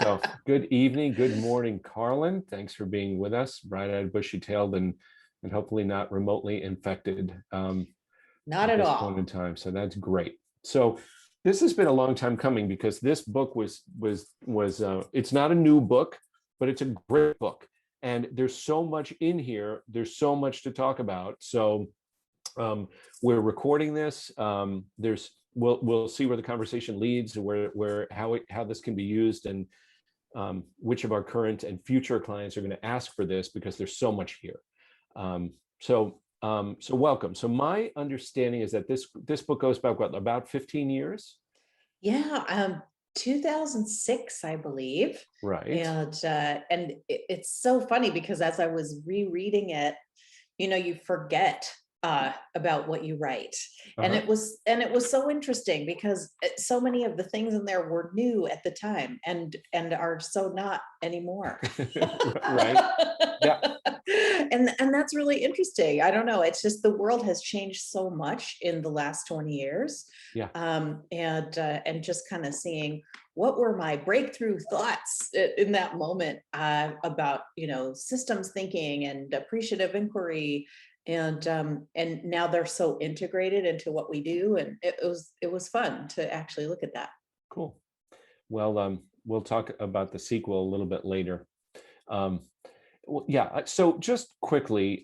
So good evening, good morning, Carlin. Thanks for being with us, bright-eyed, bushy-tailed, and hopefully not remotely infected Not at at this all. point in time. So that's great. So this has been a long time coming because this book was it's not a new book, but it's a great book. And there's so much in here. There's so much to talk about. So we're recording this. We'll see where the conversation leads, how this can be used, and which of our current and future clients are going to ask for this because there's so much here. So welcome. So my understanding is that this book goes back about 15 years. Yeah, 2006, I believe. Right. And it's so funny because as I was rereading it, you forget about what you write. And it was so interesting because so many of the things in there were new at the time and are so not anymore. Right. Yeah. And that's really interesting. I don't know. It's just the world has changed so much in the last 20 years. Yeah. And just kind of seeing what were my breakthrough thoughts in that moment about systems thinking and appreciative inquiry, and now they're so integrated into what we do, and it was fun to actually look at that. Cool. Well, we'll talk about the sequel a little bit later. Well, yeah. So just quickly,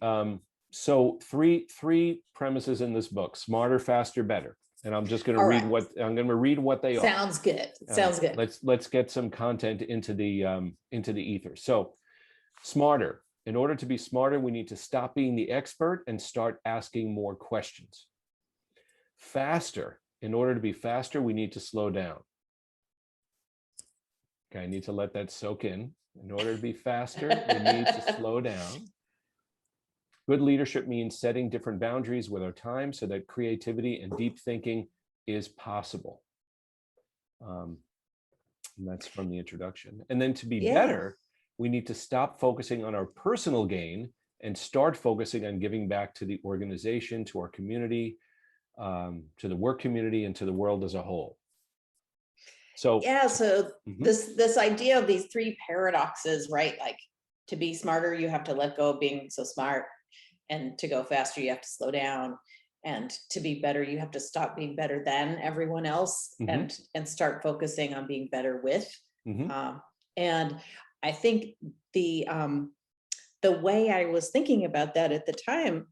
so three premises in this book: smarter, faster, better. And I'm just going to read what they are. Sounds good. Sounds good. Let's get some content into the ether. So, smarter. In order to be smarter, we need to stop being the expert and start asking more questions. Faster. In order to be faster, we need to slow down. Okay, I need to let that soak in. In order to be faster, we need to slow down. Good leadership means setting different boundaries with our time so that creativity and deep thinking is possible. And that's from the introduction. And then to be better, we need to stop focusing on our personal gain and start focusing on giving back to the organization, to our community, to the work community, and to the world as a whole. So this idea of these three paradoxes, right? Like, to be smarter, you have to let go of being so smart, and to go faster, you have to slow down, and to be better, you have to stop being better than everyone else, and start focusing on being better with. And I think the way I was thinking about that at the time,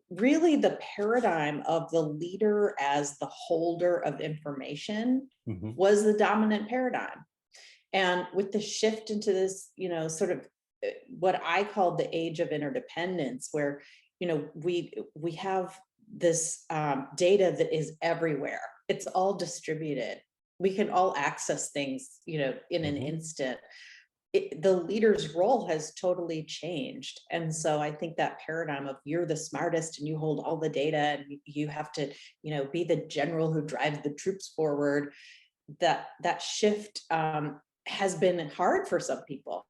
really the paradigm of the leader as the holder of information was the dominant paradigm. And with the shift into this, sort of what I called the age of interdependence, where, we have this data that is everywhere. It's all distributed. We can all access things, in an instant. The leader's role has totally changed. And so I think that paradigm of you're the smartest and you hold all the data and you have to, be the general who drives the troops forward, that shift has been hard for some people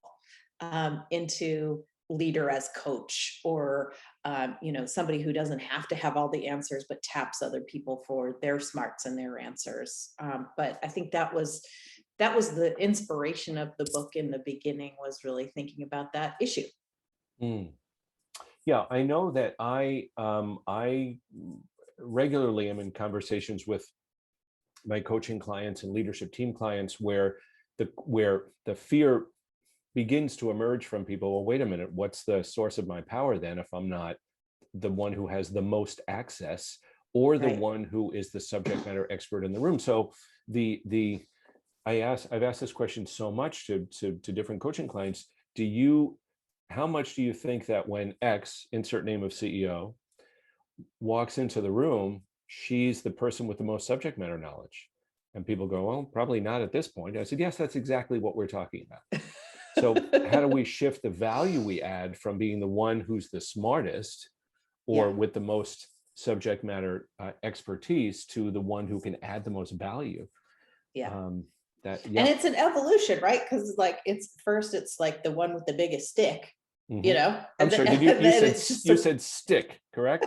into leader as coach, or somebody who doesn't have to have all the answers but taps other people for their smarts and their answers. But I think that was the inspiration of the book in the beginning, was really thinking about that issue. Yeah, I know that I regularly am in conversations with my coaching clients and leadership team clients where the fear begins to emerge from people. Well, wait a minute, what's the source of my power then if I'm not the one who has the most access, or the one who is the subject matter expert in the room? So I've asked this question so much to different coaching clients. How much do you think that when X, insert name of CEO, walks into the room, she's the person with the most subject matter knowledge? And people go, well, probably not at this point. I said, yes, that's exactly what we're talking about. So how do we shift the value we add from being the one who's the smartest or with the most subject matter expertise to the one who can add the most value? And it's an evolution, right? Because it's like the one with the biggest stick, I'm sorry, you said stick, correct?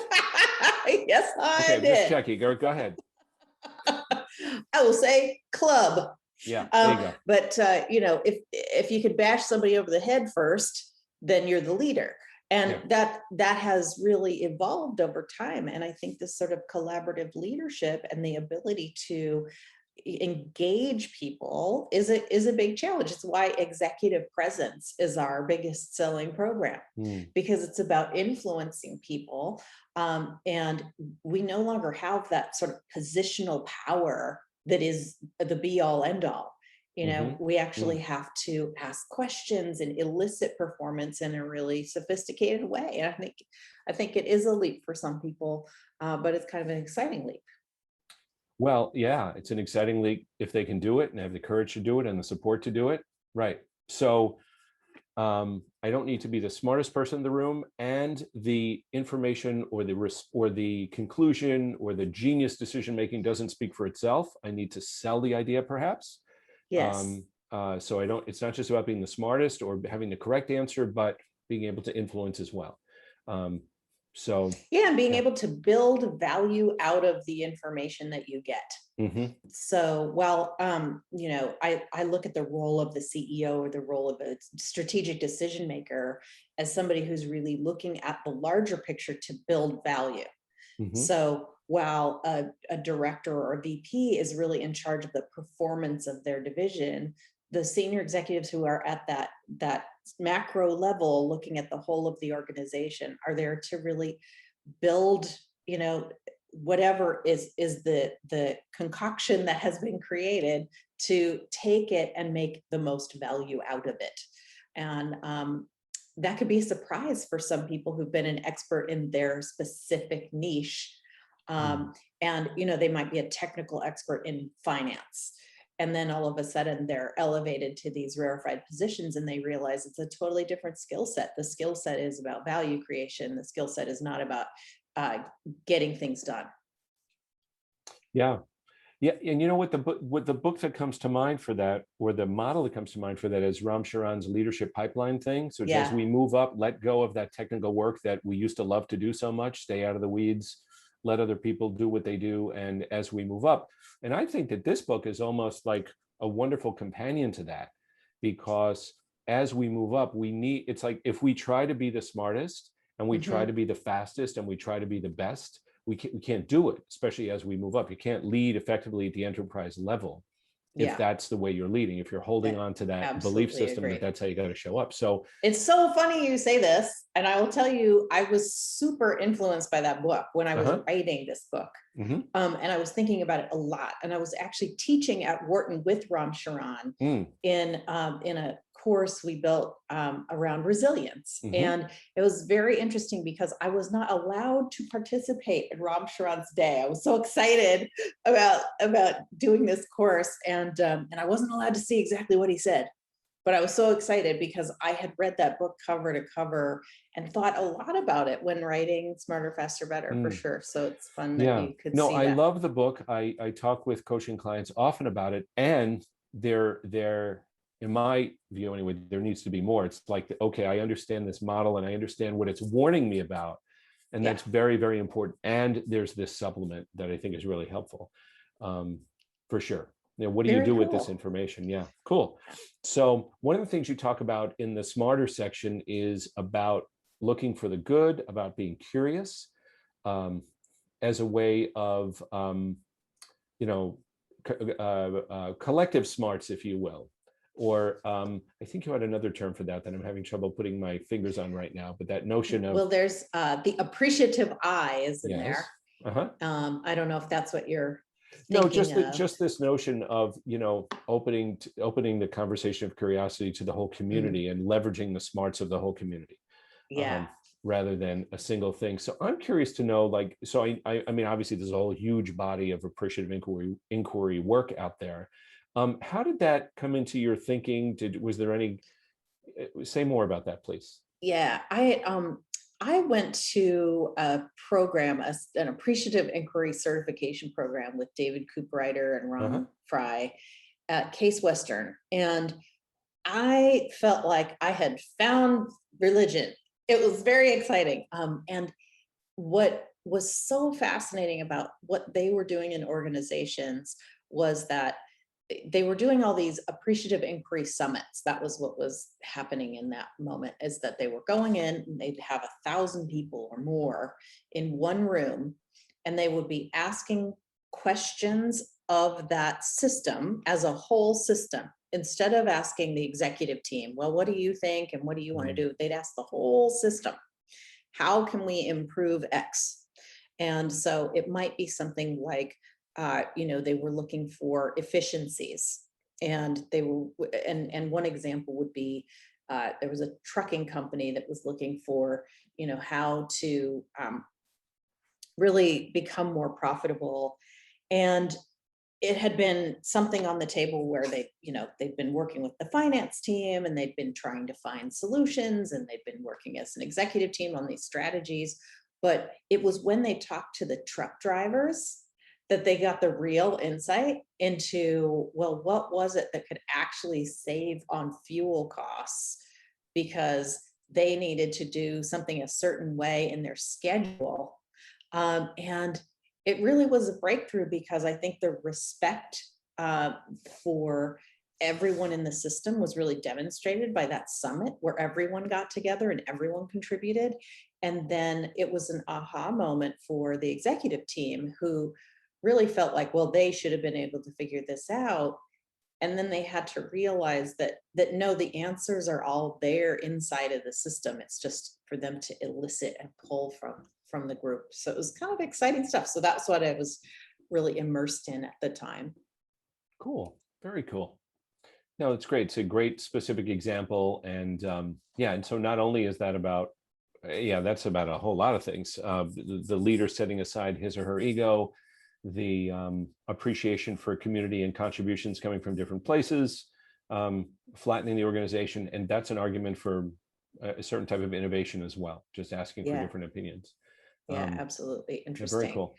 Yes, I did. Just checking. Go ahead. I will say club. Yeah, there you go. But you know, if you could bash somebody over the head first, then you're the leader. And that has really evolved over time. And I think this sort of collaborative leadership and the ability to engage people is a big challenge. It's why executive presence is our biggest selling program, because it's about influencing people. And we no longer have that sort of positional power that is the be all end all. You know, we actually have to ask questions and elicit performance in a really sophisticated way. And I think it is a leap for some people, but it's kind of an exciting leap. Well, yeah, it's an exciting leap if they can do it and have the courage to do it and the support to do it. Right. So I don't need to be the smartest person in the room, and the information or the conclusion or the genius decision making doesn't speak for itself. I need to sell the idea, perhaps. Yes. So it's not just about being the smartest or having the correct answer, but being able to influence as well. And being able to build value out of the information that you get. So while you know, I look at the role of the CEO or the role of a strategic decision maker as somebody who's really looking at the larger picture to build value. So while a director or a VP is really in charge of the performance of their division, the senior executives who are at that macro level, looking at the whole of the organization, are there to really build, you know, whatever is the concoction that has been created, to take it and make the most value out of it. And that could be a surprise for some people who've been an expert in their specific niche. And, you know, they might be a technical expert in finance. And then all of a sudden they're elevated to these rarefied positions and they realize it's a totally different skill set. The skill set is about value creation. The skill set is not about getting things done. Yeah. And you know what the book that comes to mind for that, or the model that comes to mind for that, is Ram Charan's leadership pipeline thing. So as we move up, let go of that technical work that we used to love to do so much, stay out of the weeds, let other people do what they do. And as we move up, and I think that this book is almost like a wonderful companion to that, because as we move up, it's like, if we try to be the smartest and we try to be the fastest and we try to be the best, we can't do it, especially as we move up. You can't lead effectively at the enterprise level if that's the way you're leading, if you're holding on to that belief system that that's how you got to show up. So it's so funny you say this, and I will tell you, I was super influenced by that book when I was writing this book. And I was thinking about it a lot, and I was actually teaching at Wharton with Ram Charan in a course we built around resilience. And it was very interesting because I was not allowed to participate in Ram Charan's day. I was so excited about doing this course, and I wasn't allowed to see exactly what he said. But I was so excited because I had read that book cover to cover and thought a lot about it when writing Smarter, Faster, Better, for sure. So it's fun that you could see that. I love the book. I talk with coaching clients often about it, and there, in my view anyway, there needs to be more. It's like, okay, I understand this model and I understand what it's warning me about. And that's very, very important. And there's this supplement that I think is really helpful, for sure. You know, what do you do with this information? Yeah, cool. So one of the things you talk about in the Smarter section is about looking for the good, about being curious, as a way of, you know, collective smarts, if you will. Or I think you had another term for that I'm having trouble putting my fingers on right now, but that notion of... Well, there's the appreciative eye is in there. I don't know if that's what you're... No, just this notion of, you know, opening the conversation of curiosity to the whole community and leveraging the smarts of the whole community, rather than a single thing. So I'm curious to know, like, so I mean, obviously there's a whole huge body of appreciative inquiry work out there. How did that come into your thinking? Was there any? Say more about that, please. Yeah, I went to a program, an appreciative inquiry certification program with David Cooperrider and Ron Fry at Case Western. And I felt like I had found religion. It was very exciting. And what was so fascinating about what they were doing in organizations was that they were doing all these appreciative inquiry summits. That was what was happening in that moment, is that they were going in and they'd have 1,000 people or more in one room, and they would be asking questions of that system as a whole system. Instead of asking the executive team, well, what do you think and what do you want to do? They'd ask the whole system, how can we improve X? And so it might be something like, they were looking for efficiencies, and they were, and one example would be, there was a trucking company that was looking for, how to really become more profitable. And it had been something on the table where they've been working with the finance team, and they've been trying to find solutions, and they've been working as an executive team on these strategies. But it was when they talked to the truck drivers that they got the real insight into, well, what was it that could actually save on fuel costs, because they needed to do something a certain way in their schedule. And it really was a breakthrough, because I think the respect for everyone in the system was really demonstrated by that summit, where everyone got together and everyone contributed. And then it was an aha moment for the executive team, who really felt like, well, they should have been able to figure this out. And then they had to realize that no, the answers are all there inside of the system. It's just for them to elicit and pull from the group. So it was kind of exciting stuff. So that's what I was really immersed in at the time. Cool. Very cool. No, it's great. It's a great specific example. And and so not only is that about, that's about a whole lot of things. The leader setting aside his or her ego, the appreciation for community and contributions coming from different places, flattening the organization. And that's an argument for a certain type of innovation as well, just asking for different opinions. Yeah, absolutely. Interesting. Very cool.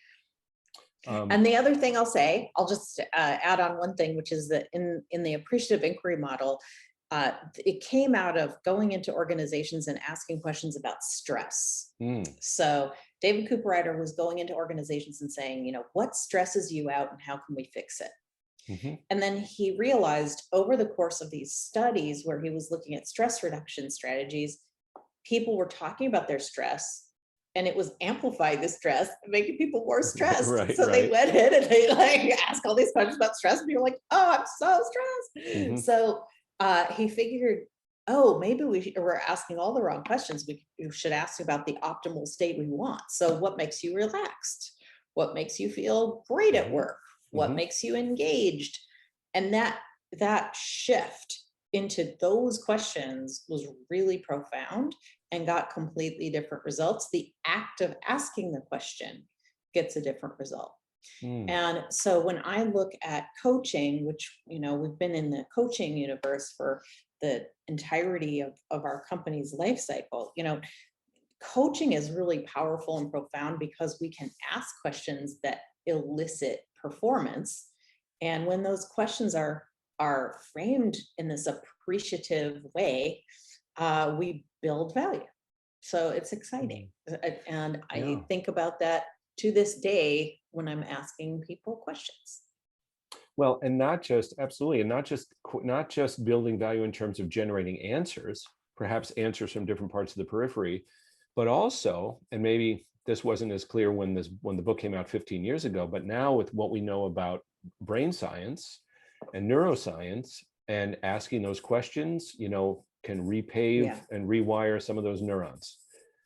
And the other thing I'll say, I'll just add on one thing, which is that in the appreciative inquiry model, it came out of going into organizations and asking questions about stress. So David Cooperrider was going into organizations and saying, what stresses you out and how can we fix it? And then he realized over the course of these studies where he was looking at stress reduction strategies, people were talking about their stress, and it was amplifying the stress, making people more stressed. They went in and they asked all these questions about stress, and people were like, oh, I'm so stressed. So he figured, oh, maybe we're asking all the wrong questions. We should ask about the optimal state we want. So what makes you relaxed? What makes you feel great at work? What makes you engaged? And that shift into those questions was really profound and got completely different results. The act of asking the question gets a different result. And so when I look at coaching, which, we've been in the coaching universe for the entirety of our company's life cycle, coaching is really powerful and profound because we can ask questions that elicit performance. And when those questions are framed in this appreciative way, we build value. So it's exciting. And I think about that to this day when I'm asking people questions. Well, and not just not just building value in terms of generating answers, perhaps answers from different parts of the periphery, but also, and maybe this wasn't as clear when the book came out 15 years ago, but now with what we know about brain science and neuroscience, and asking those questions, can repave and rewire some of those neurons.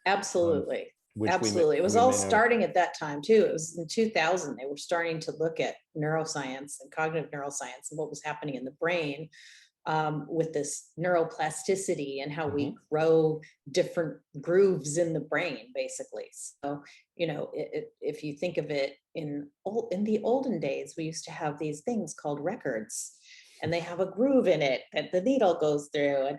Absolutely. Absolutely. It was all starting at that time too. It was in 2000. They were starting to look at neuroscience and cognitive neuroscience and what was happening in the brain with this neuroplasticity and how we grow different grooves in the brain, basically. So, if you think of it in the olden days, we used to have these things called records, and they have a groove in it that the needle goes through. And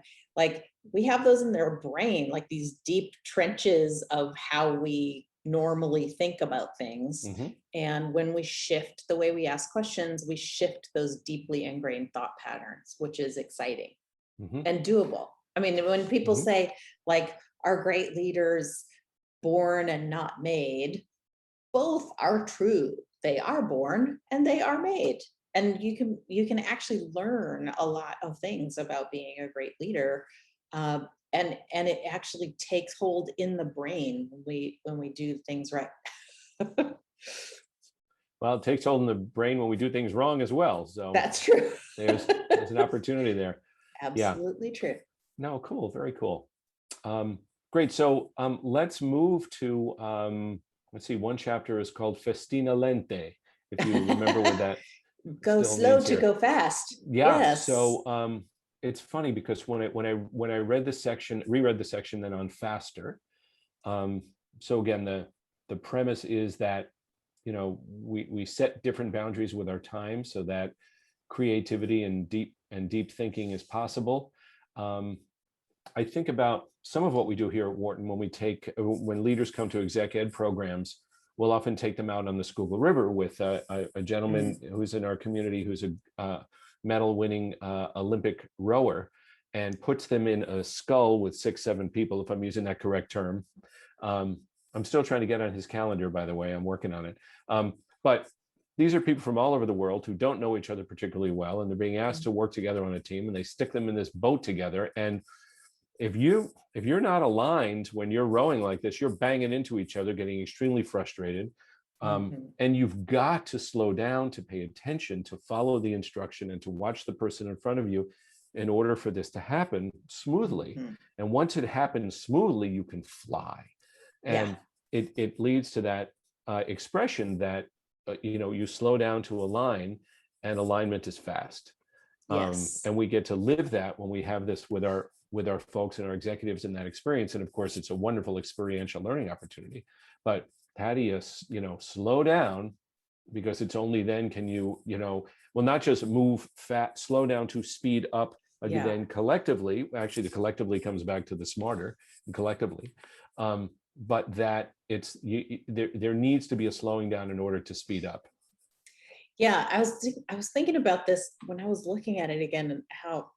we have those in their brain, like these deep trenches of how we normally think about things. And when we shift the way we ask questions, we shift those deeply ingrained thought patterns, which is exciting and doable. I mean, when people say, are great leaders born and not made? Both are true. They are born and they are made. and you can actually learn a lot of things about being a great leader. And it actually takes hold in the brain when we do things right. Well, it takes hold in the brain when we do things wrong as well. So That's true. there's an opportunity there. Yeah. Absolutely true. No, cool. Very cool. Great. So let's move to, let's see, one chapter is called Festina Lente, if you remember what that Go still slow means to here. go fast. Yeah. Yes. So it's funny because when I read this section, reread the section then on faster. So again, the premise is that, you know, we set different boundaries with our time so that creativity and deep thinking is possible. I think about some of what we do here at Wharton when leaders come to exec ed programs, we'll often take them out on the Schuylkill River with a gentleman who's in our community who's a medal-winning Olympic rower, and puts them in a scull with 6-7 people, if I'm using that correct term. I'm still trying to get on his calendar, by the way. I'm working on it. But these are people from all over the world who don't know each other particularly well, and they're being asked to work together on a team, and they stick them in this boat together. And if you're not aligned when you're rowing like this, you're banging into each other, getting extremely frustrated. And you've got to slow down, to pay attention, to follow the instruction, and to watch the person in front of you in order for this to happen smoothly. And once it happens smoothly, you can fly. And it leads to that expression that, you know, you slow down to align, and alignment is fast. Yes. And we get to live that when we have this with our folks and our executives in that experience. And of course, it's a wonderful experiential learning opportunity. But how do you, slow down? Because it's only then can you, well, not just move slow down to speed up, but then collectively, actually the collectively comes back to the smarter and collectively. But that there needs to be a slowing down in order to speed up. Yeah, I was thinking about this when I was looking at it again, and how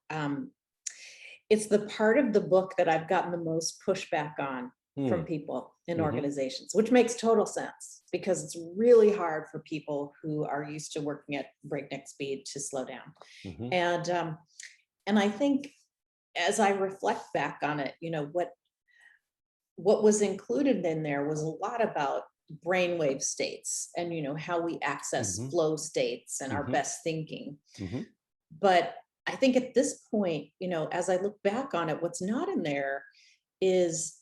it's the part of the book that I've gotten the most pushback on from people in organizations, which makes total sense, because it's really hard for people who are used to working at breakneck speed to slow down. And I think as I reflect back on it, what was included in there was a lot about brainwave states, and how we access flow states and our best thinking. But I think at this point, as I look back on it, what's not in there is,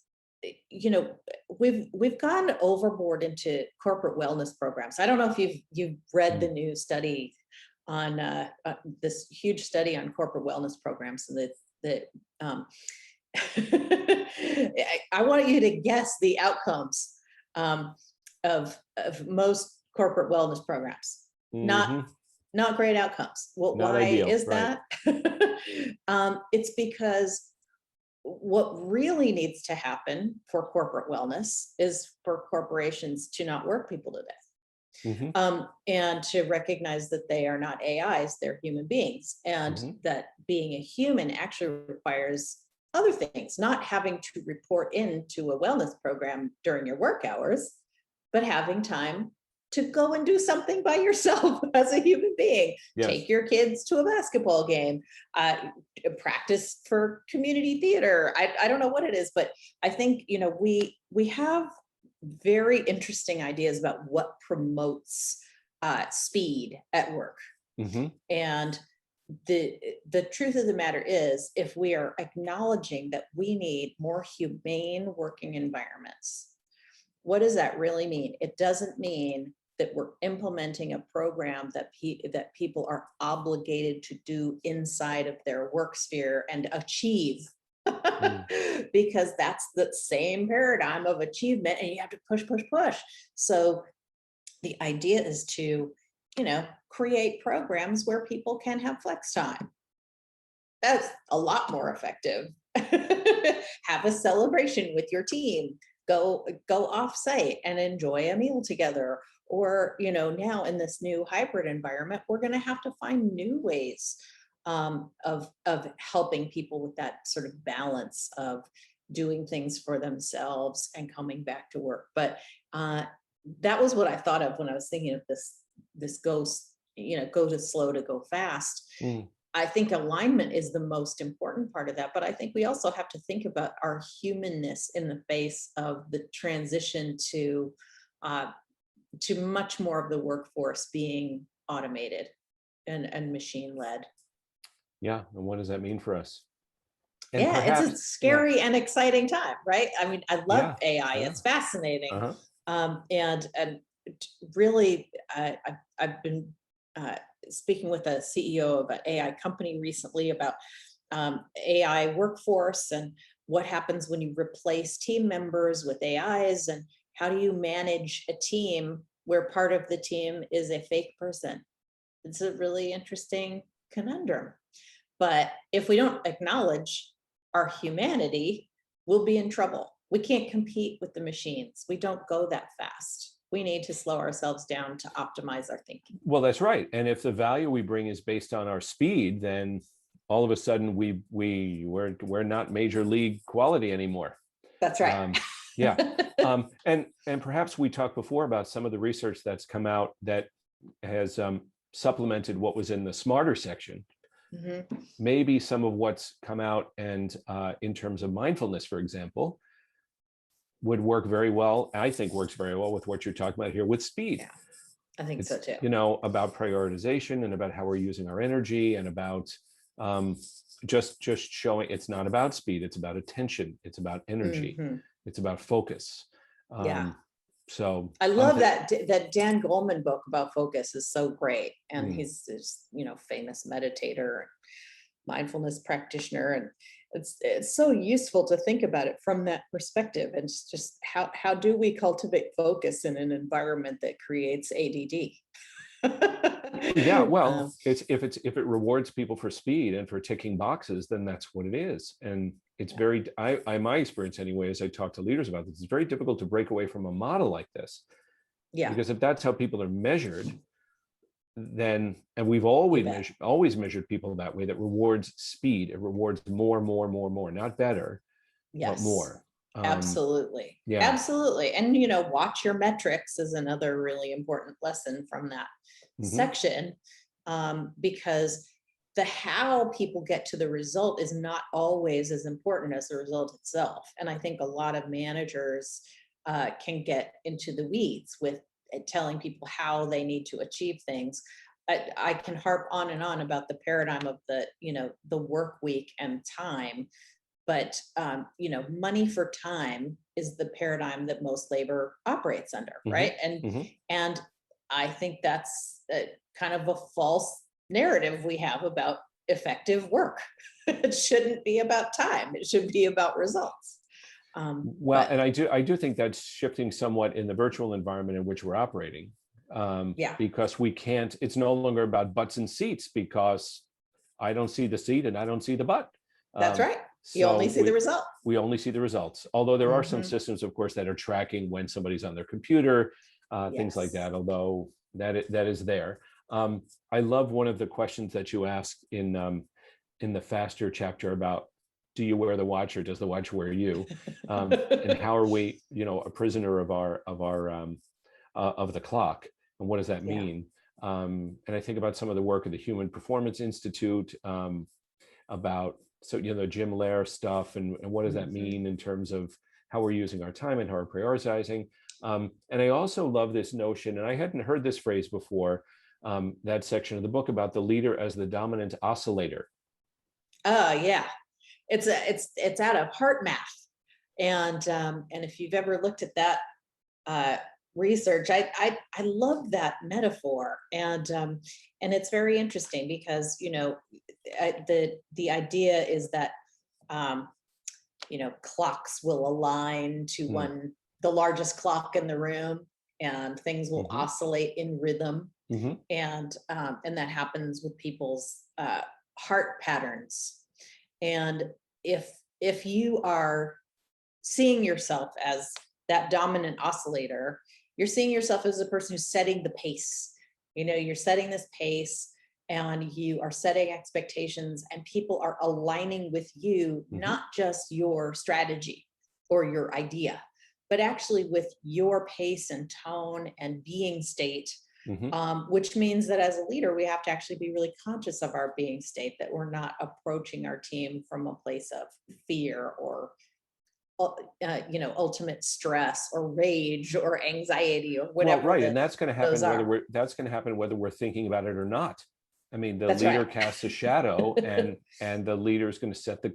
we've gone overboard into corporate wellness programs. I don't know if you've read the new study on this huge study on corporate wellness programs, and that I want you to guess the outcomes of most corporate wellness programs. Not great outcomes. Well, Not why ideal, is right. that? It's because what really needs to happen for corporate wellness is for corporations to not work people to death. And to recognize that they are not AIs, they're human beings, and that being a human actually requires other things, not having to report into a wellness program during your work hours, but having time to go and do something by yourself as a human being. Yes. Take your kids to a basketball game, practice for community theater. I don't know what it is, but I think, we have very interesting ideas about what promotes speed at work. And the truth of the matter is, if we are acknowledging that we need more humane working environments, what does that really mean? It doesn't mean that we're implementing a program that people are obligated to do inside of their work sphere and achieve. Because that's the same paradigm of achievement, and you have to push. So the idea is to, create programs where people can have flex time. That's a lot more effective. Have a celebration with your team. Go off site and enjoy a meal together. Or, now in this new hybrid environment, we're going to have to find new ways of helping people with that sort of balance of doing things for themselves and coming back to work. But that was what I thought of when I was thinking of this go to slow to go fast. Mm. I think alignment is the most important part of that, but I think we also have to think about our humanness in the face of the transition to much more of the workforce being automated and machine led. Yeah, and what does that mean for us? And Yeah, it's a perhaps, yeah, scary and exciting time, right? I mean, I love yeah, AI. yeah. It's fascinating. Uh-huh. And really, I've been speaking with a CEO of an AI company recently about AI workforce and what happens when you replace team members with AIs, and how do you manage a team where part of the team is a fake person? It's a really interesting conundrum. But if we don't acknowledge our humanity, we'll be in trouble. We can't compete with the machines. We don't go that fast. We need to slow ourselves down to optimize our thinking. Well, that's right. And if the value we bring is based on our speed, then all of a sudden we're not major league quality anymore. That's right. Yeah. And perhaps we talked before about some of the research that's come out that has supplemented what was in the smarter section. Mhm. Maybe some of what's come out and in terms of mindfulness, for example, would work very well. I think works very well with what you're talking about here with speed. Yeah, I think It's, so too. about prioritization and about how we're using our energy and about just showing it's not about speed. It's about attention. It's about energy. Mhm. It's about focus. Yeah. So I love that Dan Goleman book about focus is so great. And Mm. he's this, famous meditator, mindfulness practitioner. And it's so useful to think about it from that perspective. And it's just how do we cultivate focus in an environment that creates ADD? Yeah, well, Um, it's if it rewards people for speed and for ticking boxes, then that's what it is. And it's Yeah. very, my experience anyway, as I talk to leaders about this, it's very difficult to break away from a model like this, yeah, because if that's how people are measured, then, and we've you bet. always measured people that way, that rewards speed. It rewards more, not better, but Yes, more. absolutely. Yeah. Absolutely. And, watch your metrics is another really important lesson from that Hmm. section, because the how people get to the result is not always as important as the result itself. And I think a lot of managers can get into the weeds with telling people how they need to achieve things. I can harp on and on about the paradigm of the work week and time, but money for time is the paradigm that most labor operates under, Hmm. right? and Hmm. and I think that's kind of a false narrative we have about effective work. It shouldn't be about time, it should be about results. Well, But and I do think that's shifting somewhat in the virtual environment in which we're operating, yeah, because we can't. It's no longer about butts and seats, because I don't see the seat and I don't see the butt. that's Um, right, you only so see the result. we only see the results. Although there are some Hmm. systems, of course, that are tracking when somebody's on their computer, things like Yes. that. Although that is there. I love one of the questions that you asked in the faster chapter about, do you wear the watch or does the watch wear you? And how are we, a prisoner of our of the clock, and what does that Yeah. mean? And I think about some of the work of the Human Performance Institute, about, so Jim Lair stuff, and what does that Hmm. mean in terms of how we're using our time and how we're prioritizing. And I also love this notion, and I hadn't heard this phrase before, that section of the book about the leader as the dominant oscillator. Oh yeah, it's out of heart math. And if you've ever looked at that uh, research, I love that metaphor. And it's very interesting because the idea is that um, clocks will align to Mm. the largest clock in the room, and things will Hmm. oscillate in rhythm. Hmm. And that happens with people's heart patterns. And if you are seeing yourself as that dominant oscillator, you're seeing yourself as a person who's setting the pace. You're setting this pace, and you are setting expectations, and people are aligning with you, Hmm. not just your strategy or your idea, but actually with your pace and tone and being state. which means that as a leader, we have to actually be really conscious of our being state, that we're not approaching our team from a place of fear or ultimate stress or rage or anxiety or whatever. Well, right, and that's going to happen whether we're thinking about it or not. I mean, the That's leader right. casts a shadow, and the leader is going to set the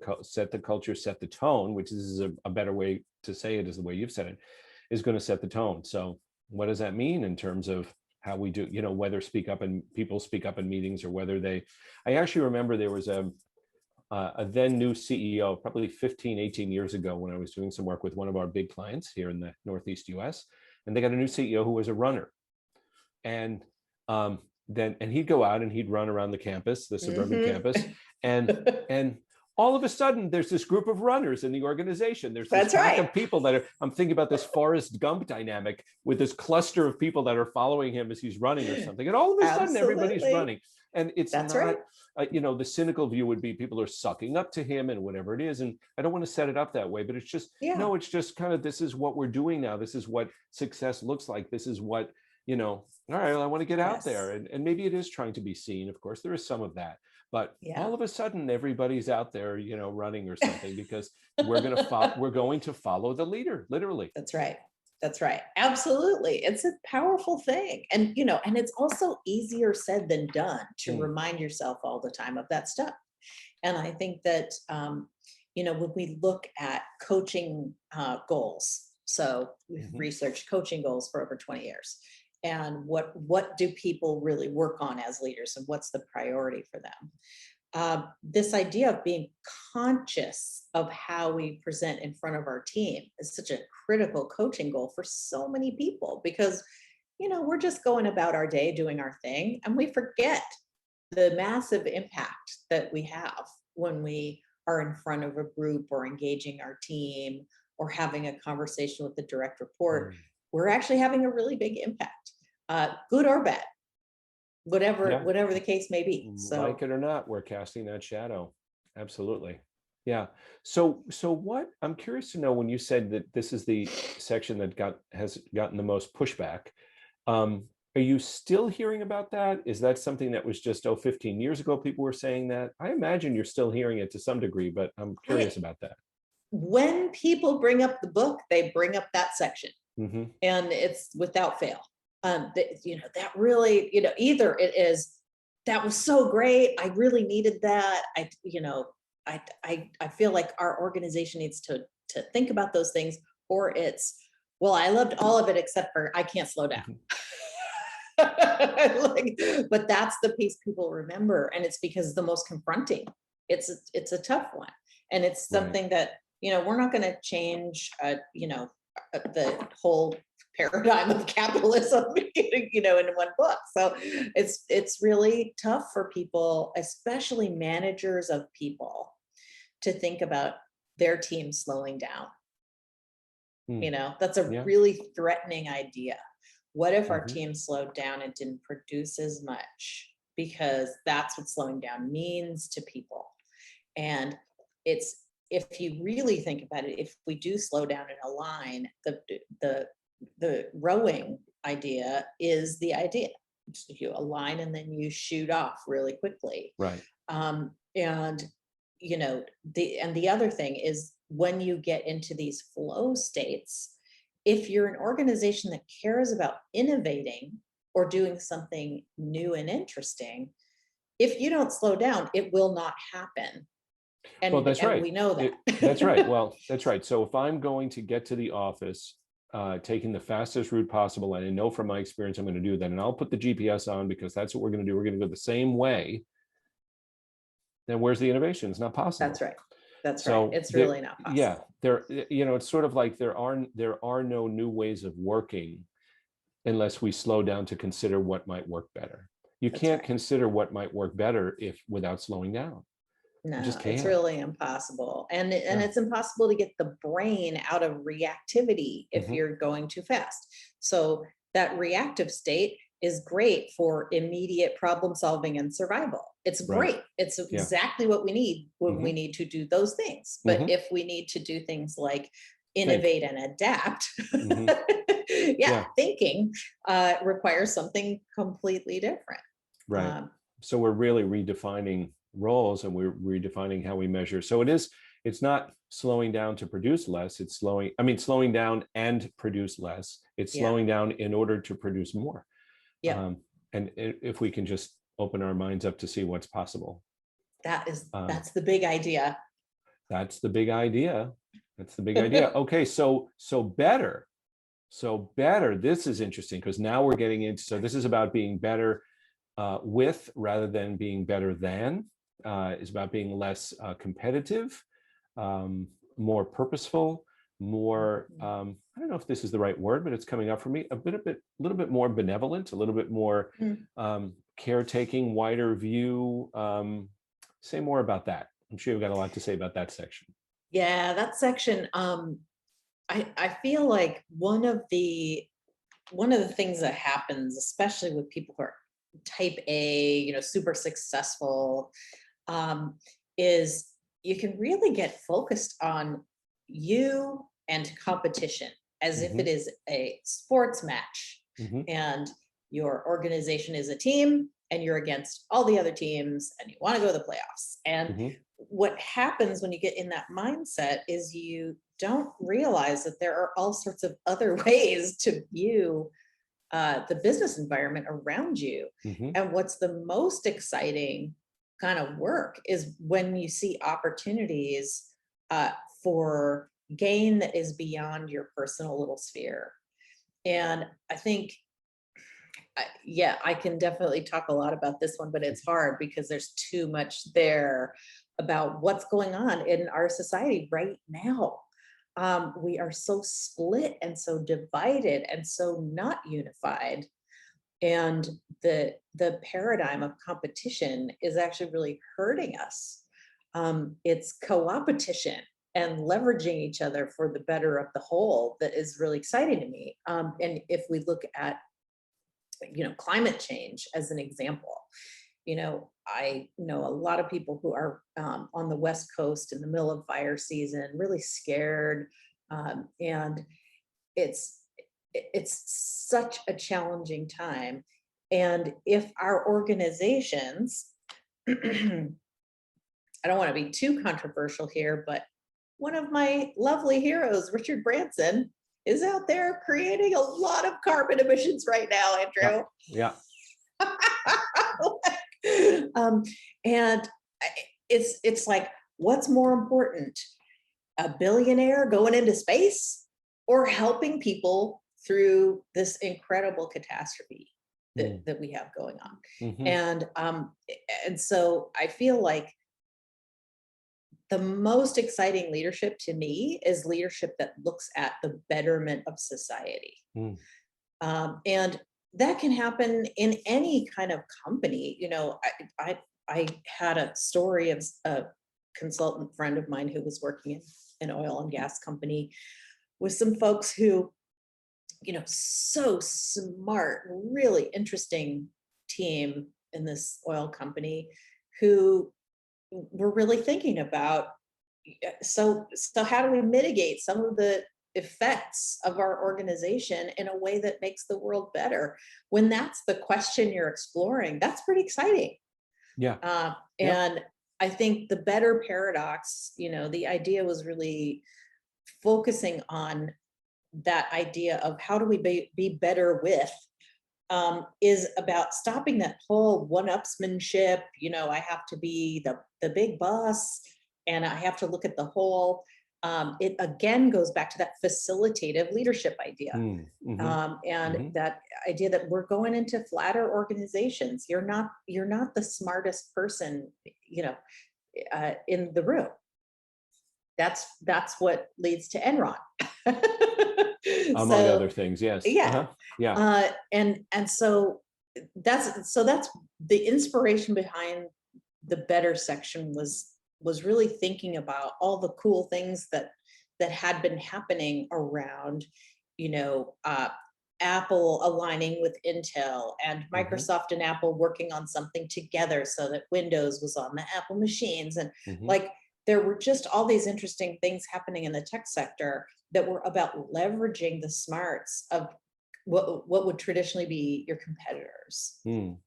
culture, set the tone, which is a better way to say it, is the way you've said it, is going to set the tone. So what does that mean in terms of how we do, whether people speak up in meetings, or whether I actually remember there was a then new CEO, probably 15, 18 years ago, when I was doing some work with one of our big clients here in the Northeast US, and they got a new CEO who was a runner. And he'd go out and he'd run around the campus, the suburban campus, and all of a sudden there's this group of runners in the organization. There's this pack of people I'm thinking about this Forrest Gump dynamic with this cluster of people that are following him as he's running or something. And all of a sudden everybody's running. And it's not, the cynical view would be people are sucking up to him and whatever it is. And I don't want to set it up that way, but it's just, no, it's just kind of, this is what we're doing now. This is what success looks like. This is what, all right, well, I want to get out there. And maybe it is trying to be seen. Of course, there is some of that. But all of a sudden, everybody's out there, running or something, because we're going to follow the leader, literally. That's right. That's right. Absolutely. It's a powerful thing. And, and it's also easier said than done to remind yourself all the time of that stuff. And I think that, when we look at coaching goals, so we've researched coaching goals for over 20 years. And what do people really work on as leaders, and what's the priority for them? This idea of being conscious of how we present in front of our team is such a critical coaching goal for so many people, because we're just going about our day doing our thing, and we forget the massive impact that we have when we are in front of a group or engaging our team or having a conversation with the direct report. We're actually having a really big impact, good or bad, whatever the case may be. So, like it or not, we're casting that shadow. Absolutely. Yeah. So what I'm curious to know, when you said that this is the section that has gotten the most pushback, are you still hearing about that? Is that something that was just 15 years ago people were saying that? I imagine you're still hearing it to some degree, but I'm curious about that. When people bring up the book, they bring up that section, and it's without fail. That really, either it is, that was so great, I really needed that. I feel like our organization needs to think about those things, or it's, well, I loved all of it except for I can't slow down. But that's the piece people remember, and it's because it's the most confronting. It's a tough one, and it's something that we're not going to change. The whole paradigm of capitalism, in one book. So it's really tough for people, especially managers of people, to think about their team slowing down. That's a really threatening idea. What if our team slowed down and didn't produce as much? Because that's what slowing down means to people. And it's, if you really think about it, if we do slow down in a line, the rowing idea is the idea. You align and then you shoot off really quickly. Right. And the other thing is, when you get into these flow states, if you're an organization that cares about innovating or doing something new and interesting, if you don't slow down, it will not happen. And, well, that's right. We know that. That's right. Well, that's right. So if I'm going to get to the office, taking the fastest route possible, and I know from my experience I'm going to do that, and I'll put the GPS on because that's what we're going to do. We're going to go the same way. Then where's the innovation? It's not possible. That's right. That's right. It's really not possible. Yeah, it's sort of like there are no new ways of working unless we slow down to consider what might work better. You can't consider what might work better without slowing down. No, it's really impossible. And it's impossible to get the brain out of reactivity if you're going too fast. So that reactive state is great for immediate problem solving and survival. It's great. It's exactly what we need when we need to do those things. But if we need to do things like innovate and adapt. Mhm. Yeah, Thinking requires something completely different. right. So we're really redefining roles, and we're redefining how we measure. So it's not slowing down to produce less, it's slowing down and produce less. It's Yeah, slowing down in order to produce more. yeah, And if we can just open our minds up to see what's possible. Um, that's the big idea. that's the big idea. That's the big idea. Okay, so better. So better, this is interesting, because now we're getting into, so this is about being better with rather than being better than. Is about being less competitive, more purposeful, more, I don't know if this is the right word, but it's coming up for me, a little bit more benevolent, a little bit more caretaking, wider view. Say more about that. I'm sure you've got a lot to say about that section. Yeah, that section. I feel like one of the things that happens, especially with people who are type A, super successful, is you can really get focused on you and competition as if it is a sports match, Mm-hmm. and your organization is a team and you're against all the other teams and you want to go to the playoffs. And Mm-hmm. what happens when you get in that mindset is you don't realize that there are all sorts of other ways to view the business environment around you. Mm-hmm. And what's the most exciting kind of work is when you see opportunities for gain that is beyond your personal little sphere. And I think, yeah, I can definitely talk a lot about this one, but it's hard because there's too much there about what's going on in our society right now. We are so split and so divided and so not unified. And the paradigm of competition is actually really hurting us. It's co-opetition and leveraging each other for the better of the whole that is really exciting to me. And if we look at climate change as an example, I know a lot of people who are on the West Coast in the middle of fire season, really scared, and it's such a challenging time. And if our organizations, I don't want to be too controversial here, but one of my lovely heroes, Richard Branson, is out there creating a lot of carbon emissions right now, Andrew. Yeah. And it's like, what's more important, a billionaire going into space or helping people through this incredible catastrophe that we have going on? Mm-hmm. And so I feel like the most exciting leadership to me is leadership that looks at the betterment of society. And that can happen in any kind of company. I had a story of a consultant friend of mine who was working in an oil and gas company with some folks who, so smart, really interesting team in this oil company who were really thinking about, so how do we mitigate some of the effects of our organization in a way that makes the world better? When that's the question you're exploring, that's pretty exciting. Yeah. And I think the better paradox, the idea was really focusing on that idea of how do we be better with, is about stopping that whole one-upsmanship. I have to be the big boss and I have to look at the whole. It again goes back to that facilitative leadership idea. And that idea that we're going into flatter organizations. You're not the smartest person, in the room. That's what leads to Enron. Among other things, yes. Yeah. Yeah. And so that's the inspiration behind the better section was really thinking about all the cool things that had been happening around, Apple aligning with Intel and Microsoft and Apple working on something together so that Windows was on the Apple machines. And like there were just all these interesting things happening in the tech sector that were about leveraging the smarts of what would traditionally be your competitors,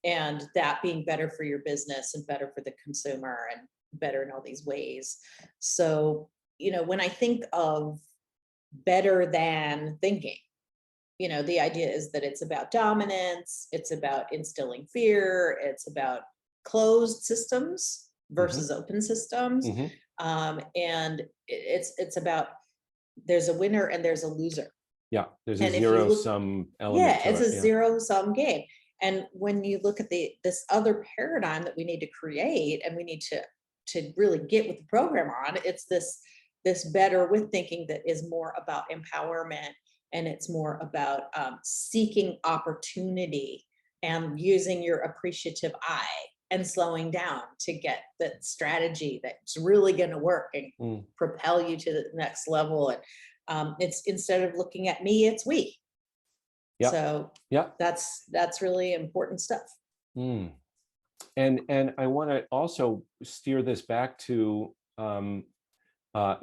and that being better for your business and better for the consumer and better in all these ways. So, when I think of better than thinking, the idea is that it's about dominance, it's about instilling fear, it's about closed systems versus open systems. And it's about, there's a winner and there's a loser. Yeah, there's a And if you look, zero-sum element yeah, to it's it. a Yeah. zero-sum game. And when you look at this other paradigm that we need to create, and we need to really get with the program on, it's this better with thinking that is more about empowerment, and it's more about seeking opportunity and using your appreciative eye and slowing down to get that strategy that's really going to work and propel you to the next level. And it's, instead of looking at me, it's we. Yeah. So Yeah, that's really important stuff. and I want to also steer this back to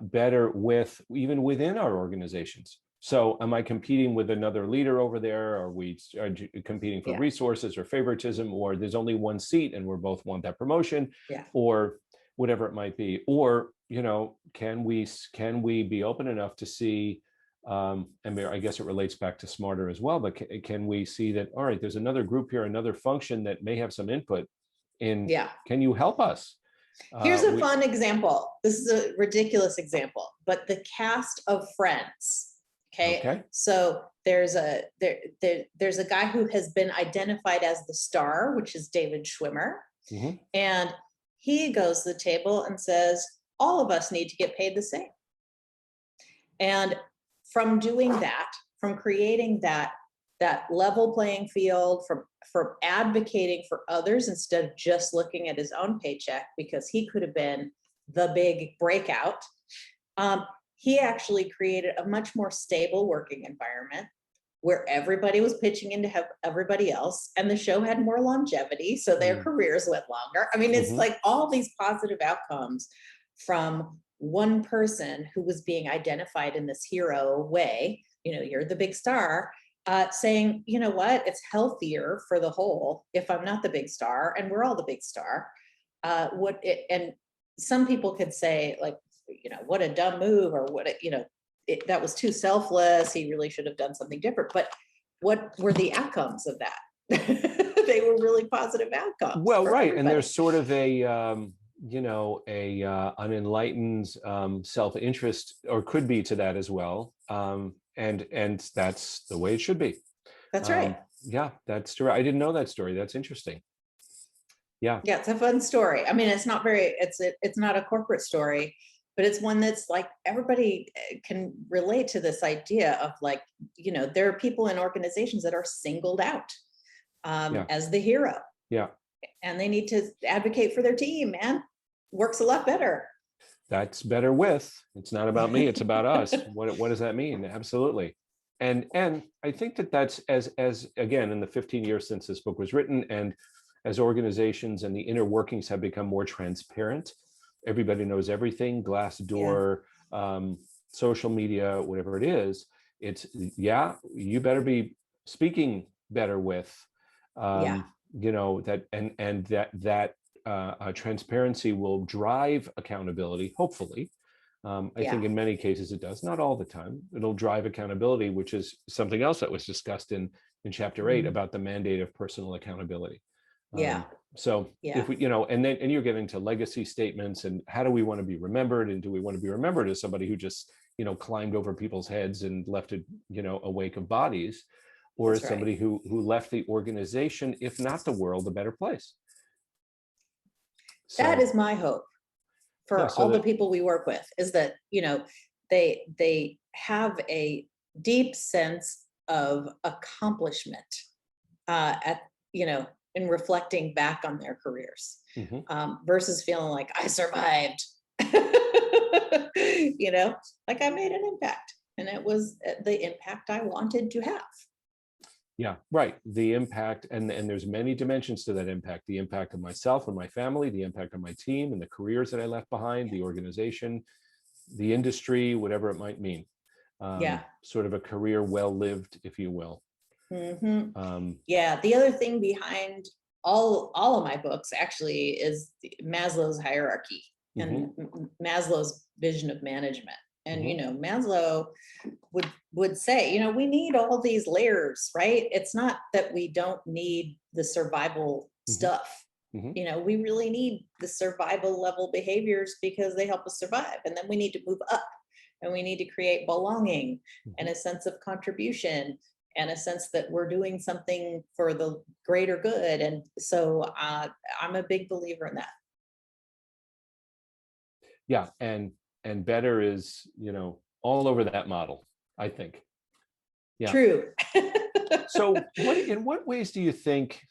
better with, even within our organizations. So am I competing with another leader over there? Are we competing for resources or favoritism, or there's only one seat and we're both want that promotion, or whatever it might be? Or, can we be open enough to see, and I guess it relates back to smarter as well, but can we see that, all right, there's another group here, another function that may have some input in, can you help us? Here's a fun example. This is a ridiculous example, but the cast of Friends. Okay. So there's a guy who has been identified as the star, which is David Schwimmer. And he goes to the table and says, all of us need to get paid the same. And from doing that, from creating that level playing field, from advocating for others instead of just looking at his own paycheck, because he could have been the big breakout, he actually created a much more stable working environment where everybody was pitching in to have everybody else, and the show had more longevity, so their careers went longer. I mean, it's like all these positive outcomes from one person who was being identified in this hero way. You're the big star, saying, you know what, it's healthier for the whole if I'm not the big star and we're all the big star. And some people could say, like, what a dumb move, or that was too selfless. He really should have done something different. But what were the outcomes of that? They were really positive outcomes. Well, right. And there's sort of an enlightened self-interest, or could be, to that as well. And that's the way it should be. That's right. Yeah, that's true. I didn't know that story. That's interesting. Yeah. Yeah, it's a fun story. I mean, it's not a corporate story, but it's one that's like, everybody can relate to this idea of, like, there are people in organizations that are singled out as the hero. Yeah. And they need to advocate for their team, man. Works a lot better. That's better with. It's not about me, it's about us. What does that mean? Absolutely. And I think that's as again, in the 15 years since this book was written, and as organizations and the inner workings have become more transparent, everybody knows everything, Glassdoor, social media, whatever it is, it's, you better be speaking better with, that, and that transparency will drive accountability, hopefully. I think in many cases it does, not all the time. It'll drive accountability, which is something else that was discussed in chapter 8 about the mandate of personal accountability. So if we, and you're getting to legacy statements, and how do we want to be remembered, and do we want to be remembered as somebody who just, climbed over people's heads and left a wake of bodies, or as somebody who left the organization, if not the world, a better place. So, that is my hope for all the people we work with, is that, they have a deep sense of accomplishment in reflecting back on their careers, versus feeling like I survived, like I made an impact, and it was the impact I wanted to have. Yeah, right. The impact, and there's many dimensions to that impact. The impact of myself and my family, the impact on my team and the careers that I left behind, the organization, the industry, whatever it might mean. Yeah. Sort of a career well lived, if you will. Mhm. Um, Yeah, the other thing behind all of my books actually is Maslow's hierarchy and mhm, Maslow's vision of management. And mhm, Maslow would say, we need all these layers, right? It's not that we don't need the survival mhm, stuff. mhm. We really need the survival level behaviors because they help us survive. And then we need to move up and we need to create belonging and Mhm. a sense of contribution and a sense that we're doing something for the greater good. And so I'm a big believer in that. Yeah, and better is, all over that model, I think. Yeah. True. So in what ways do you think,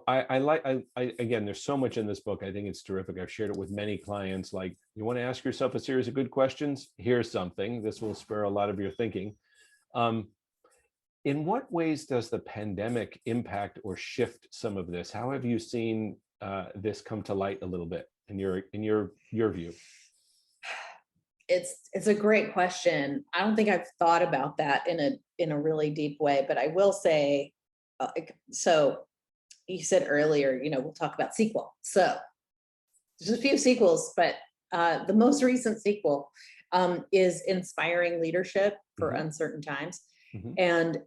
I like, again, there's so much in this book. I think it's terrific. I've shared it with many clients. Like, you want to ask yourself a series of good questions? Here's something. This will spur a lot of your thinking. Um, in what ways does the pandemic impact or shift some of this? How have you seen this come to light a little bit in your view? It's a great question. I don't think I've thought about that in a really deep way, but I will say, so you said earlier, we'll talk about sequel. So there's a few sequels, but the most recent sequel is Inspiring Leadership for Hmm. Uncertain Times. Hmm. And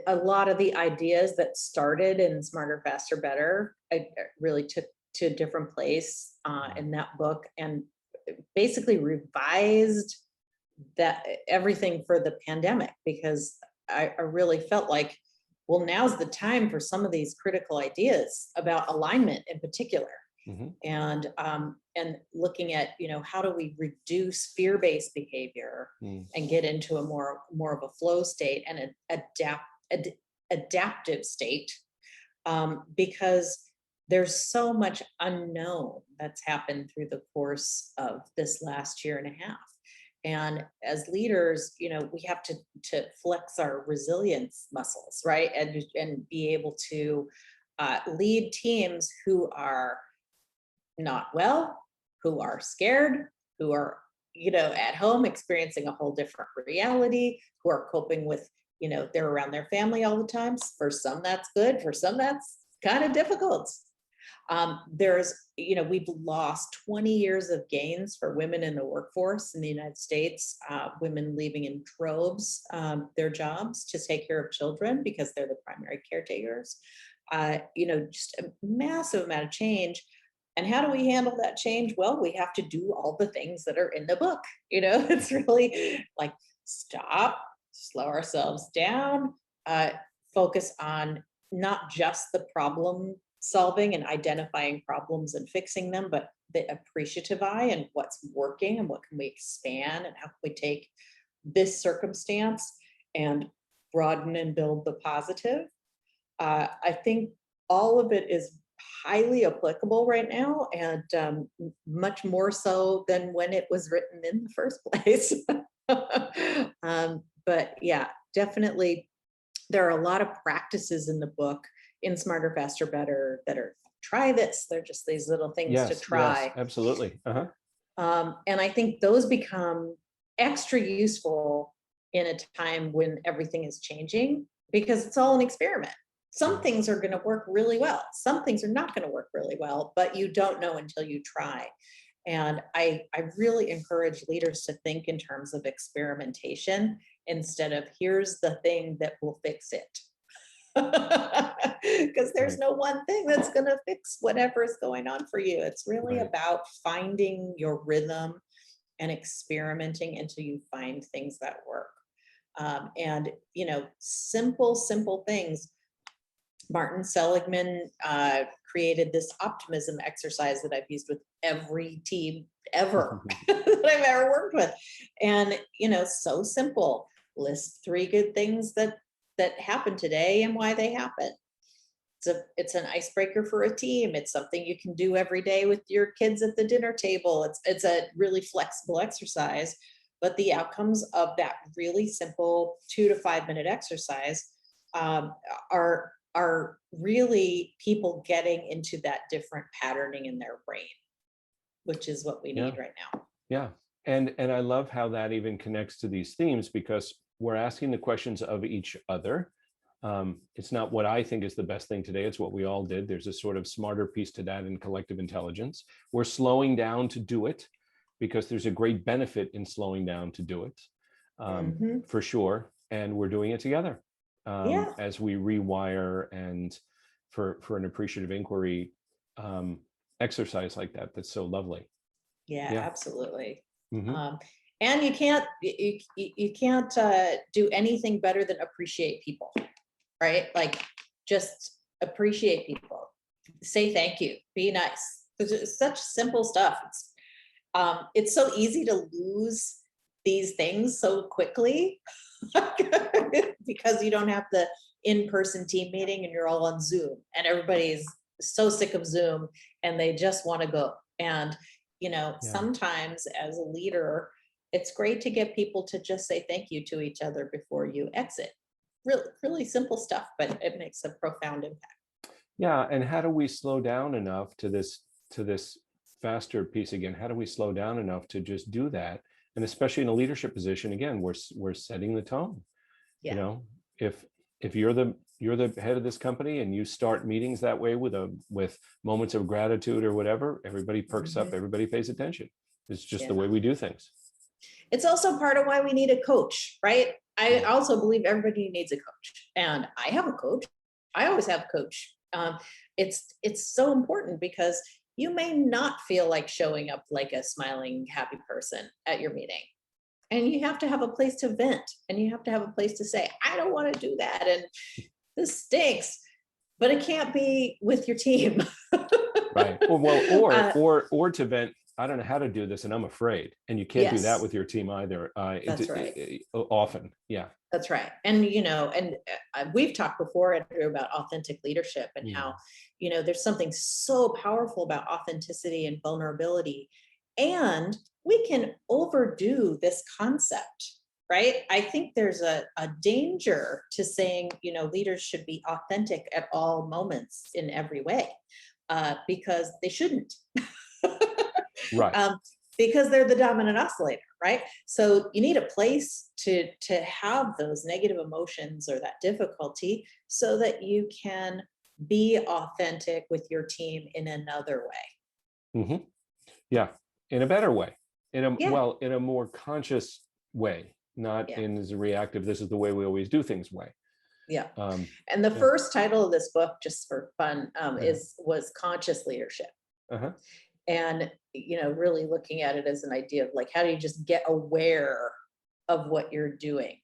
a lot of the ideas that started in Smarter, Faster, Better, I really took to a different place in that book and basically revised that everything for the pandemic because I really felt like, well, now's the time for some of these critical ideas about alignment in particular Hmm. and looking at how do we reduce fear-based behavior and get into a more of a flow state and an adaptive state because there's so much unknown that's happened through the course of this last year and a half. And as leaders, we have to flex our resilience muscles, right? And be able to lead teams who are not well, who are scared, who are, at home experiencing a whole different reality, who are coping with, they're around their family all the time. For some, that's good. For some, that's kind of difficult. We've lost 20 years of gains for women in the workforce in the United States, women leaving in droves their jobs to take care of children because they're the primary caretakers. Just a massive amount of change. And how do we handle that change? Well, we have to do all the things that are in the book. It's really like stop, slow ourselves down, focus on not just the problem solving and identifying problems and fixing them, but the appreciative eye and what's working and what can we expand and how can we take this circumstance and broaden and build the positive. I think all of it is highly applicable right now and much more so than when it was written in the first place. But yeah, definitely there are a lot of practices in the book in Smarter, Faster, Better that are try this. They're just these little things to Yes, yes, try. absolutely. Uh-huh. And I think those become extra useful in a time when everything is changing because it's all an experiment. Some things are going to work really well. Some things are not going to work really well, but you don't know until you try. And I really encourage leaders to think in terms of experimentation instead of here's the thing that will fix it. Because there's Right. no one thing that's going to fix whatever is going on for you. It's really Right. about finding your rhythm and experimenting until you find things that work. And, simple things. Martin Seligman created this optimism exercise that I've used with every team ever that I've ever worked with. And, so simple. List 3 good things that happened today and why they happen. It's an icebreaker for a team. It's something you can do every day with your kids at the dinner table. It's a really flexible exercise, but the outcomes of that really simple 2 to 5 minute exercise are really people getting into that different patterning in their brain, which is what we need right now. Yeah. And I love how that even connects to these themes, because we're asking the questions of each other. It's not what I think is the best thing today. It's what we all did. There's a sort of smarter piece to that in collective intelligence. We're slowing down to do it because there's a great benefit in slowing down to do it, for sure. And we're doing it together as we rewire, and for an appreciative inquiry exercise like that. That's so lovely. Yeah, absolutely. Mm-hmm. And you can't do anything better than appreciate people, right? Like, just appreciate people, say thank you, be nice. It's such simple stuff. It's so easy to lose these things so quickly because you don't have the in-person team meeting and you're all on Zoom, and everybody's so sick of Zoom and they just want to go. And sometimes as a leader, it's great to get people to just say thank you to each other before you exit. Really, really simple stuff, but it makes a profound impact. Yeah, and how do we slow down enough to this faster piece again? How do we slow down enough to just do that? And especially in a leadership position, again, we're setting the tone. Yeah. If you're the head of this company and you start meetings that way with moments of gratitude or whatever, everybody perks up, everybody pays attention. It's just the way we do things. It's also part of why we need a coach, right? I also believe everybody needs a coach, and I have a coach. I always have a coach. It's so important because you may not feel like showing up like a smiling, happy person at your meeting. And you have to have a place to vent, and you have to have a place to say, I don't want to do that, and this stinks, but it can't be with your team. Right. Or to vent, I don't know how to do this and I'm afraid. And you can't do that with your team either. That's right. Often. Yeah. That's right. And, we've talked before, Andrew, about authentic leadership and how, there's something so powerful about authenticity and vulnerability. And we can overdo this concept, right? I think there's a danger to saying, leaders should be authentic at all moments in every way, because they shouldn't. Right. Because they're the dominant oscillator, right? So you need a place to have those negative emotions or that difficulty so that you can be authentic with your team in another way. Mm-hmm. Yeah, in a better way, in a more conscious way, not in as a reactive, this is the way we always do things way. Yeah. And the first title of this book, just for fun, was Conscious Leadership. And, really looking at it as an idea of like, how do you just get aware of what you're doing?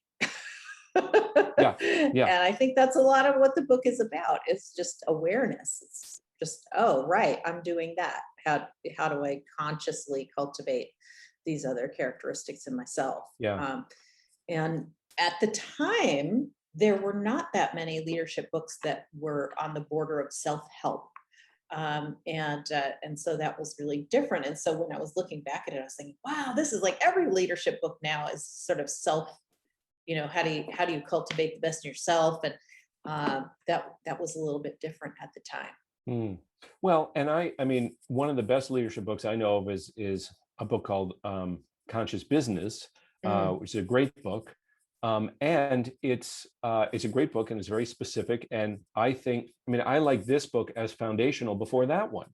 And I think that's a lot of what the book is about. It's just awareness. It's just, oh, right, I'm doing that. How do I consciously cultivate these other characteristics in myself? And at the time, there were not that many leadership books that were on the border of self-help. And so that was really different. And so when I was looking back at it, I was thinking, wow, this is like every leadership book now is sort of self, how do you cultivate the best in yourself? And that was a little bit different at the time. Well, and I mean, one of the best leadership books I know of is a book called Conscious Business, which is a great book. And it's a great book, and it's very specific. And I like this book as foundational before that one,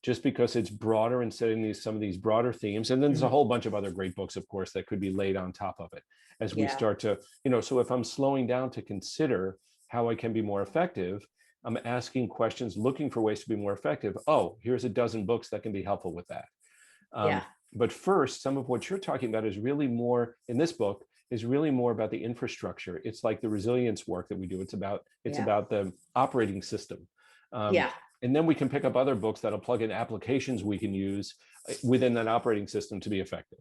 just because it's broader and setting some of these broader themes. And then there's a whole bunch of other great books, of course, that could be laid on top of it as we start to, so if I'm slowing down to consider how I can be more effective, I'm asking questions, looking for ways to be more effective. Oh, here's a dozen books that can be helpful with that. But first, some of what you're talking about is really more in this book is really more about the infrastructure. It's like the resilience work that we do. It's about the operating system. And then we can pick up other books that'll plug in applications we can use within that operating system to be effective.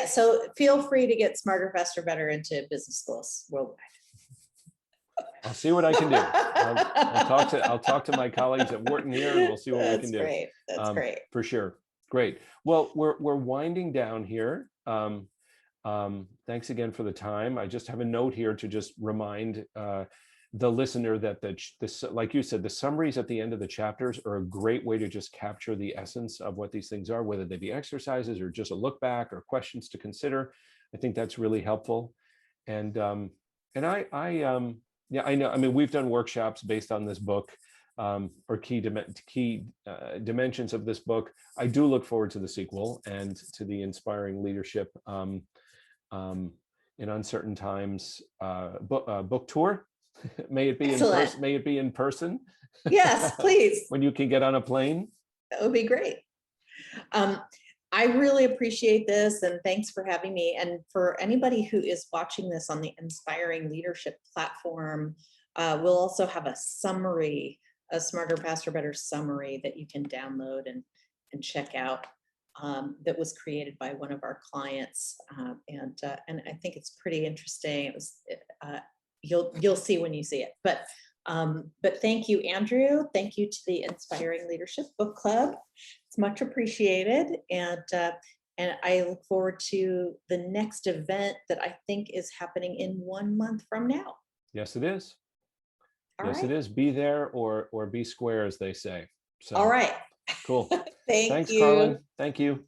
So feel free to get Smarter, Faster, Better into business schools worldwide. I'll see what I can do. I'll talk to my colleagues at Wharton here, and we'll see what we can do. Great. That's great. For sure. Great. Well, we're winding down here. Thanks again for the time. I just have a note here to just remind the listener that this, like you said, the summaries at the end of the chapters are a great way to just capture the essence of what these things are, whether they be exercises or just a look back or questions to consider. I think that's really helpful. And yeah, I know. I mean, we've done workshops based on this book, or key dimensions of this book. I do look forward to the sequel and to the Inspiring Leadership in Uncertain Times book tour. May it be in Excellent. person. May it be in person. Yes, please. When you can get on a plane. That would be great. I really appreciate this, and thanks for having me. And for anybody who is watching this on the Inspiring Leadership platform, we'll also have a summary, a Smarter, Faster, Better summary that you can download and check out, that was created by one of our clients. And I think it's pretty interesting. It was, you'll see when you see it. But thank you, Andrew. Thank you to the Inspiring Leadership Book Club. It's much appreciated. And I look forward to the next event that I think is happening in 1 month from now. Yes, it is. All yes, right. it is. Be there or be square, as they say. So, All right. cool. Thank Thanks, you. Carlin. Thank you.